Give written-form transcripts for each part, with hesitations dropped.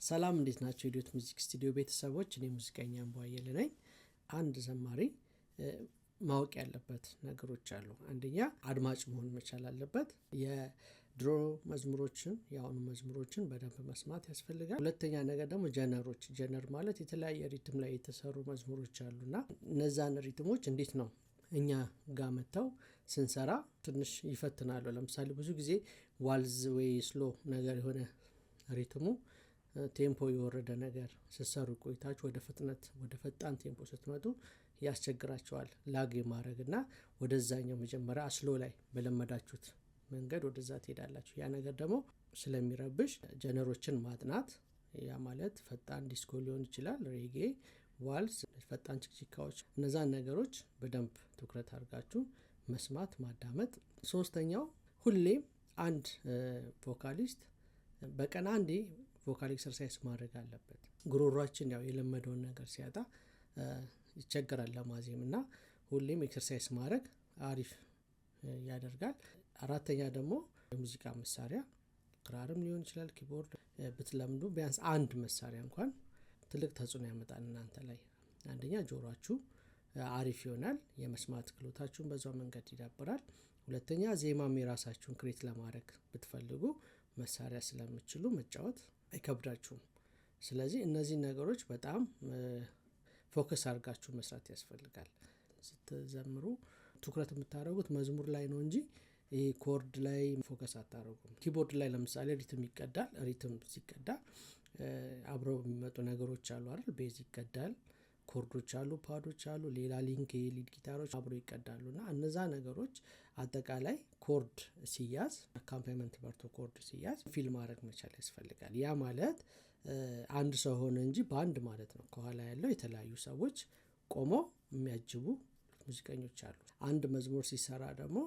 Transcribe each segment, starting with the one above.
ሰላም እንዴት ናችሁ? ኢዲዮት ሙዚክ ስቱዲዮ ቤተሰቦች፣ እኔ ሙዚቀኛ አምባየለ ነኝ። አንድ ዘማሪ ማወቅ ያለበት ነገሮች አሉ። አንደኛ አድማጭ መሆን መቻል አለበት። የድሮ መዝሙሮችን የአሁኑ መዝሙሮችን በደንብ መስማት ያስፈልጋል። ሁለተኛ ነገር ደግሞ ጀነር ማለት የተለያየ ሪትም ላይ የተሰሩ መዝሙሮች አሉና እነዛን ሪትሞች እንዴት ነው እኛ ጋር መተው ስንሰራ ትንሽ ይፈትናሉ። ለምሳሌ ብዙ ጊዜ ዋልዝ ወይ ስሎ ነገር የሆነ ሪትሙ ቴምፖ የወረደ ነገር ስትሰሩ ቆይታችሁ ወደ ፈጣን ቴምፖ ስትመጡ ያስቸግራቸዋል። ላግ ማድረግና ወደዛኛው መጀመሪያ ስሎ ላይ በለመዳችሁት መንገድ ወደዛ ትሄዳላችሁ። ያ ነገር ደግሞ ስለሚረብሽ ጀነሮችን ማጥናት፣ ያ ማለት ፈጣን ዲስኮ ሊሆን ይችላል፣ ሬጌ፣ ዋልስ፣ ፈጣን ችክችካዎች፣ እነዛን ነገሮች በደንብ ትኩረት አድርጋችሁ መስማት ማዳመጥ። ሶስተኛው ሁሌም አንድ ቮካሊስት በቀን አንዴ ቮካል ኤክሰርሳይዝ ማድረግ አለበት። ጉሮሯችን ያው የለመደውን ነገር ሲያጣ ይቸገራል ለማዜም እና ሁሌም ኤክሰርሳይዝ ማድረግ አሪፍ ያደርጋል። አራተኛ ደግሞ የሙዚቃ መሳሪያ ክራርም ሊሆን ይችላል፣ ኪቦርድ ብትለምዱ ቢያንስ አንድ መሳሪያ እንኳን ትልቅ ተጽዕኖ ያመጣል እናንተ ላይ። አንደኛ ጆሮአችሁ አሪፍ ይሆናል፣ የመስማት ክህሎታችሁን በዛው መንገድ ይዳብራል። ሁለተኛ ዜማም የራሳችሁን ክሬት ለማድረግ ብትፈልጉ መሳሪያ ስለምትችሉ መጫወት አይከብዳችሁም። ስለዚህ እነዚህ ነገሮች በጣም ፎከስ አድርጋችሁ መስራት ያስፈልጋል። ስትዘምሩ ትኩረት የምታደርጉት መዝሙር ላይ ነው እንጂ ይሄ ኮርድ ላይ ፎከስ አታደርጉም። ኪቦርድ ላይ ለምሳሌ ሪትም ይቀዳል። ሪትም ሲቀዳ አብረው የሚመጡ ነገሮች አሉ አይደል? ቤዝ ይቀዳል፣ ኮርዶች አሉ፣ ፓዶች አሉ፣ ሌላ ሊንክ የሊድ ጊታሮች አብረው ይቀዳሉና እነዛ ነገሮች አጠቃላይ ኮርድ ሲያዝ አካምፓኒመንት በርቶ ኮርድ ሲያዝ ፊል ማድረግ መቻል ያስፈልጋል። ያ ማለት አንድ ሰው ሆነ እንጂ ባንድ ማለት ነው። ከኋላ ያለው የተለያዩ ሰዎች ቆመው የሚያጅቡ ሙዚቀኞች አሉ። አንድ መዝሙር ሲሰራ ደግሞ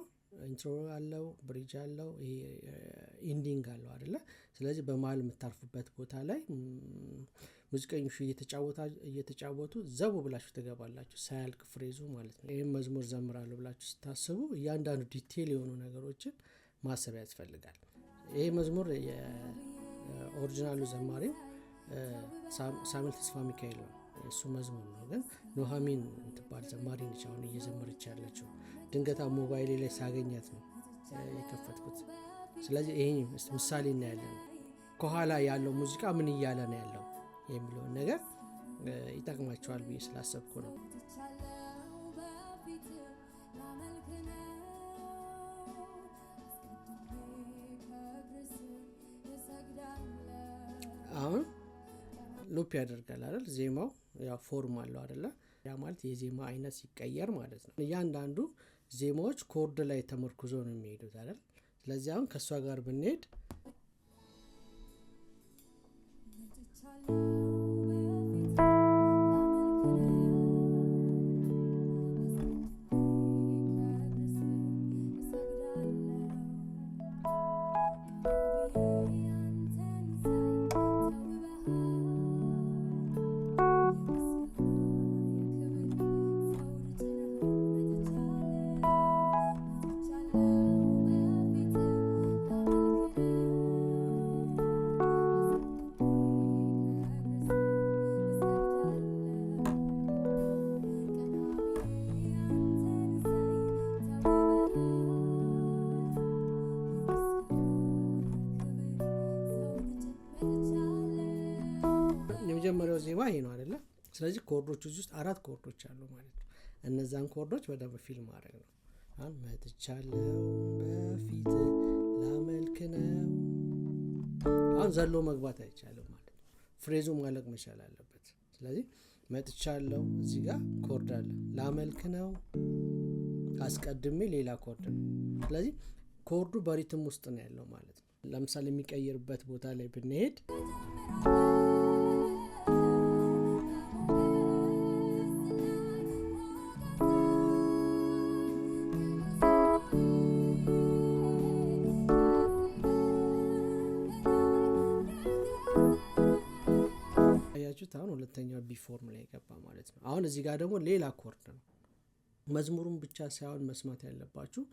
ኢንትሮ አለው፣ ብሪጅ አለው፣ ኢንዲንግ አለው አይደለ? ስለዚህ በመሀል የምታርፉበት ቦታ ላይ ሙዚቀኞቹ እየተጫወቱ ዘቡ ብላችሁ ትገባላችሁ፣ ሳያልቅ ፍሬዙ ማለት ነው። ይህም መዝሙር ዘምራለሁ ብላችሁ ስታስቡ እያንዳንዱ ዲቴል የሆኑ ነገሮችን ማሰብ ያስፈልጋል። ይህ መዝሙር የኦሪጂናሉ ዘማሪው ሳሙኤል ተስፋ ሚካኤል ነው። እሱ መዝሙር ነው። ግን ኑሃሚን ትባል ዘማሪ ነች አሁን እየዘመረች ያለችው። ድንገታ ሞባይሌ ላይ ሳገኛት ነው የከፈትኩት። ስለዚህ ይሄ ምሳሌ እናያለን። ከኋላ ያለው ሙዚቃ ምን እያለ ነው ያለው የሚለውን ነገር ይጠቅማቸዋል ብዬ ስላሰብኩ ነው። አሁን ሉፕ ያደርጋል አይደል? ዜማው ያው ፎርም አለው አይደለ? ያ ማለት የዜማ አይነት ሲቀየር ማለት ነው። እያንዳንዱ ዜማዎች ኮርድ ላይ ተመርኩዞ ነው የሚሄዱት አይደል? ስለዚህ አሁን ከሷ ጋር ብንሄድ የመጀመሪያው ዜማ ይሄ ነው አይደለ? ስለዚህ ኮርዶች ውስጥ 4 ኮርዶች አሉ ማለት ነው። እነዛን ኮርዶች በደንብ ፊል ማድረግ ነው። አሁን መጥቻለሁ በፊት ላመልክ ነው። አሁን ዘሎ መግባት አይቻልም ማለት ነው። ፍሬዙ ማለቅ መቻል አለበት። ስለዚህ መጥቻለሁ፣ እዚህ ጋር ኮርድ አለ፣ ላመልክ ነው፣ አስቀድሜ ሌላ ኮርድ ነው። ስለዚህ ኮርዱ በሪትም ውስጥ ነው ያለው ማለት ነው። ለምሳሌ የሚቀይርበት ቦታ ላይ ብንሄድ አሁን ሁለተኛው ቢ ፎርም ላይ ገባ ማለት ነው። አሁን እዚህ ጋር ደግሞ ሌላ ኮርድ ነው። መዝሙሩን ብቻ ሳይሆን መስማት ያለባችሁ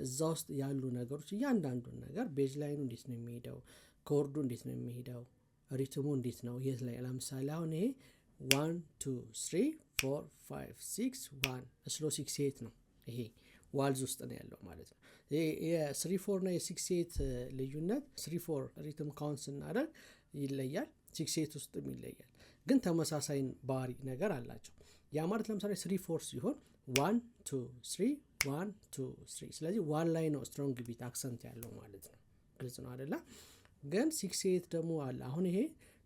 እዛ ውስጥ ያሉ ነገሮች፣ እያንዳንዱን ነገር ቤዝ ላይኑ እንዴት ነው የሚሄደው፣ ኮርዱ እንዴት ነው የሚሄደው፣ ሪትሙ እንዴት ነው የት ላይ ለምሳሌ አሁን ይሄ 1 2 3 4 5 6 1 ስሎ 6 8 ነው ይሄ ዋልዝ ውስጥ ነው ያለው ማለት ነው የ3 4 እና የ6 8 ልዩነት 3 4 ሪትም ካውንት ስናደርግ ይለያል 6 8 ውስጥም ይለያል ግን ተመሳሳይ ባህሪ ነገር አላቸው ያ ማለት ለምሳሌ 3 4 ሲሆን 1 2 3 1 2 3 ስለዚህ ዋን ላይ ነው ስትሮንግ ቢት አክሰንት ያለው ማለት ነው ግልጽ ነው አይደለ ግን 6 8 ደግሞ አለ አሁን ይሄ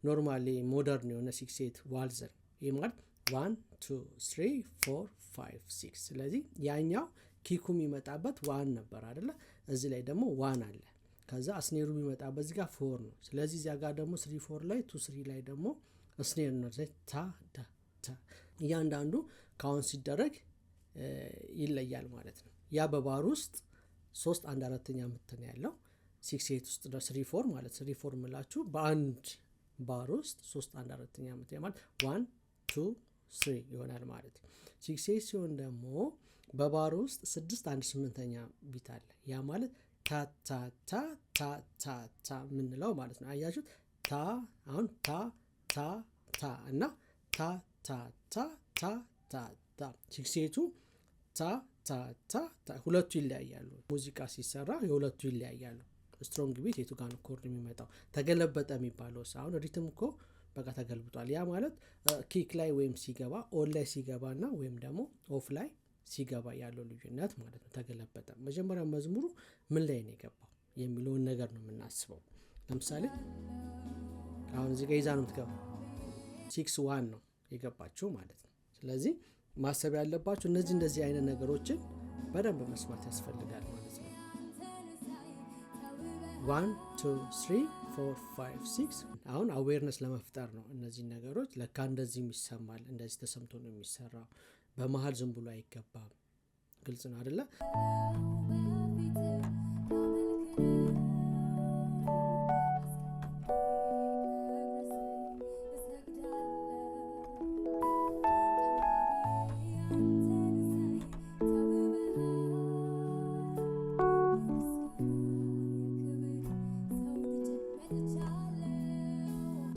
ኖርማሊ ሞደርን የሆነ 6 8 ዋልዝ ይሄ ማለት 1 2 3 4 5 6 ስለዚህ ያኛው ኪኩ የሚመጣበት 1 ነበር አይደለ እዚህ ላይ ደግሞ 1 አለ ከዛ ስኔሩ የሚመጣበት እዚህ ጋር 4 ነው ስለዚህ እዚያ ጋር ደግሞ 3 4 ላይ 2 3 ላይ ደግሞ ስኔር ነው ታ ዳ ታ እያንዳንዱ ካውንት ሲደረግ ይለያል ማለት ነው ያ በባር ውስጥ 3 1/4ኛ ምት ነው ያለው 6 8 ውስጥ ነው 3 4 ማለት 3 4 ምላችሁ በአንድ ባር ውስጥ 3 1/4ኛ ምት ማለት 1 2 3 ይሆናል ማለት 6 8 ሲሆን ደግሞ በባር ውስጥ 6 1/8ኛ ቢት አለ ያ ማለት ታ ታ ታ ታ ታ ታ ምንለው ማለት ነው አያችሁ ታ አሁን ታ ታ ታ እና ታ ታ ታ ታ ታ ታ 6 8 ታ ታ ታ ታ ሁለቱ ይለያያሉ ሙዚቃ ሲሰራ የሁለቱ ይለያያሉ ስትሮንግ ቢት የቱ ጋር ነው ኮርድ የሚመጣው ተገለበጠ የሚባለው አሁን ሪትም እኮ በቃ ተገልብጧል ያ ማለት ኪክ ላይ ወይም ሲገባ ኦን ላይ ሲገባና ወይም ደግሞ ኦፍ ላይ ሲገባ ያለው ልዩነት ማለት ነው ተገለበጠ መጀመሪያ መዝሙሩ ምን ላይ ነው የገባው የሚለውን ነገር ነው የምናስበው ለምሳሌ አሁን እዚህ ጋር ይዛ ነው የምትገባው 6 1 ነው የገባችው ማለት ነው ስለዚህ ማሰብ ያለባችሁ እንደዚህ አይነት ነገሮችን በደንብ መስማት ያስፈልጋል ማለት ነው 1 2 3 4 5 6 አሁን አዌርነስ ለመፍጠር ነው እነዚህ ነገሮች ለካ እንደዚህ ይሰማል እንደዚህ ተሰምቶ ነው የሚሰራው በመሃል ዝም ብሎ አይገባም ግልጽ ነው አይደለ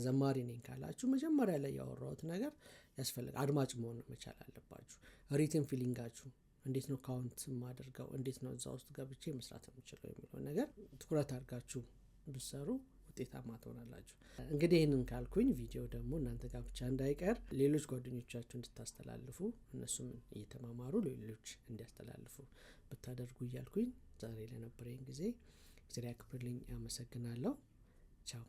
ዘማሪ ነኝ ካላችሁ መጀመሪያ ላይ ያወራሁት ነገር ያስፈልጋል አድማጭ መሆን መቻል አለባችሁ ሪትም ፊሊንጋችሁ እንዴት ነው ካውንት ማድረጋው እንዴት ነው እዛ ውስጥ ገብቼ መስራት የምችለው የሚለው ነገር ትኩረት አድርጋችሁ ብትሰሩ ውጤታማ ትሆናላችሁ እንግዲህ ይሄንን ካልኩኝ ቪዲዮ ደግሞ እናንተ ጋር ብቻ እንዳይቀር ሌሎች ጓደኞቻችሁ እንድታስተላልፉ እነሱም እየተማማሩ ሌሎች እንዲያስተላልፉ ብታደርጉ እያልኩኝ ዛሬ ለነበረኝ ጊዜ እግዚአብሔር ያክብርልኝ አመሰግናለሁ ቻው